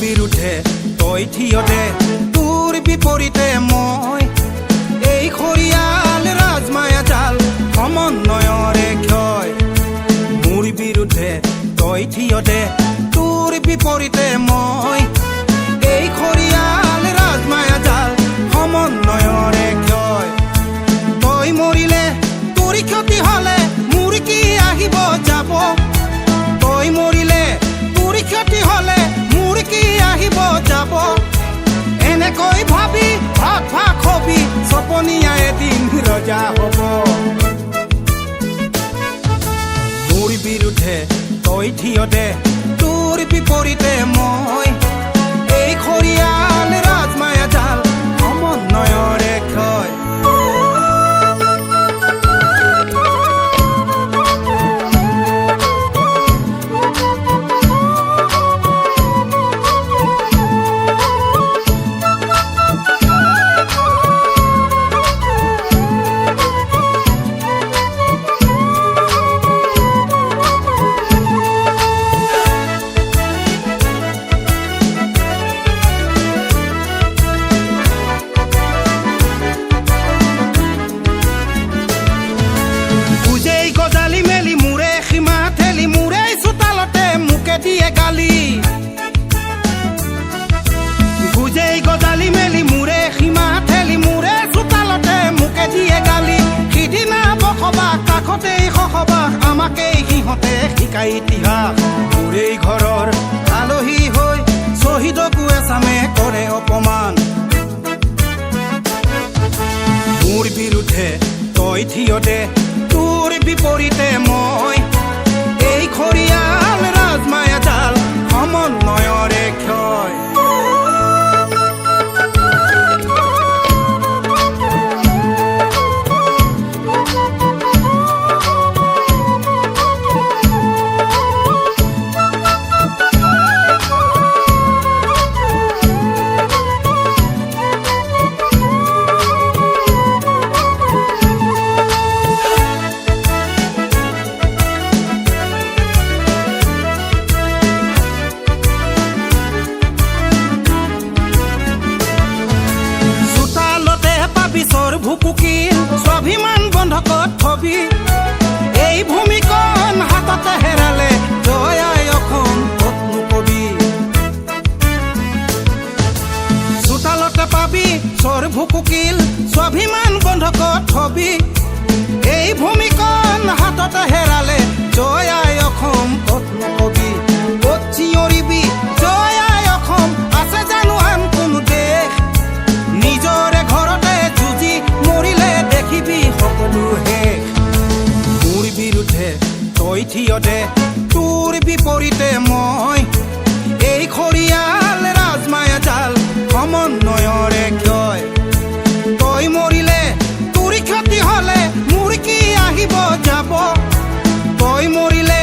বিৰুদ্ধে তই থিয়তে তোৰ বিপৰীতে মই এই খৰিয়াল ৰাজমায়া জাল সমন্বয়ৰে ক্ষয় মোৰ বিৰুদ্ধে তই থিয়তে তোৰ বিপৰীতে মই এই খৰিয়াল ৰাজমায়া জাল সমন্বয়ৰে ক্ষয় তই মৰিলে তোৰ ক্ষতি হলে মোৰ কি আহিব যাব তই মৰিলে তোৰ ক্ষতি হলে কি আহিব যাব এনেকৈ ভাবি ভাগ ভাগ হবি সপনীয়া এদিন ৰজা হব মোৰ বিৰুদ্ধে তই থিয়তে তোৰ বিপৰীতে মই এই খৰিয়াল ৰাজমায়া জাল সমন্বয়ৰে ক্ষয় বুজেই গজালি মেলি মূৰে সীমা ঠেলি মূৰে চোতালতে মোকে দিয়ে গালি সিদিনা বসবাস কাষতেই সহবাস আমাকেই সিহঁতে শিকাই ইতিহাস মোৰেই ঘৰৰ আলহী হৈ শ্বহীদকো এচামে কৰে অপমান মোৰ বিৰুদ্ধে তই থিয়তে তোৰ বিপৰীতে মই এই খৰিয়াল ৰাজমায়া জাল সমন্বয়ৰে ক্ষয় ভুকুকিল স্বাভিমান বন্ধকত থবি এই ভূমিকণ হাততে হেৰালে জয় আই অসম কতনো কবি চোতালতে পাবি চৰ ভুকুকিল স্বাভিমান বন্ধকত থবি এই ভূমিকণ হাততে হেৰালে জয় আই অসম কতনো কবি কত চিঞৰিবি জয় আই অসম আছে জানো আন কোনো দেশ নিজৰে ঘৰতে যুঁজি মৰিলে দেখিবি সকলো শেষ মোৰ বিৰুদ্ধে তই থিয়তে তোৰ বিপৰীতে মই এই খৰিয়াল ৰাজমায়া জাল সমন্বয়ৰে ক্ষয় তই মৰিলে তোৰ ক্ষতি হলে মোৰ কি আহিব যাব তই মৰিলে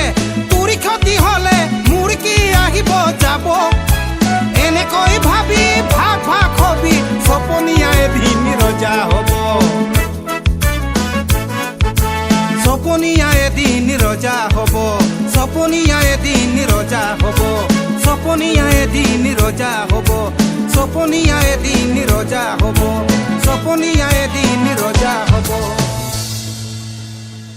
তোৰ ক্ষতি হলে মোৰ কি আহিব যাব এনেকৈ ভাবি ভাগ ভাগ হবি সপনীয়া এদিন ৰজা হব সপনীয়া এদিন ৰজা হব সপনীয়া এদিন ৰজা হব সপনীয়া এদিন ৰজা হব সপনীয়া এদিন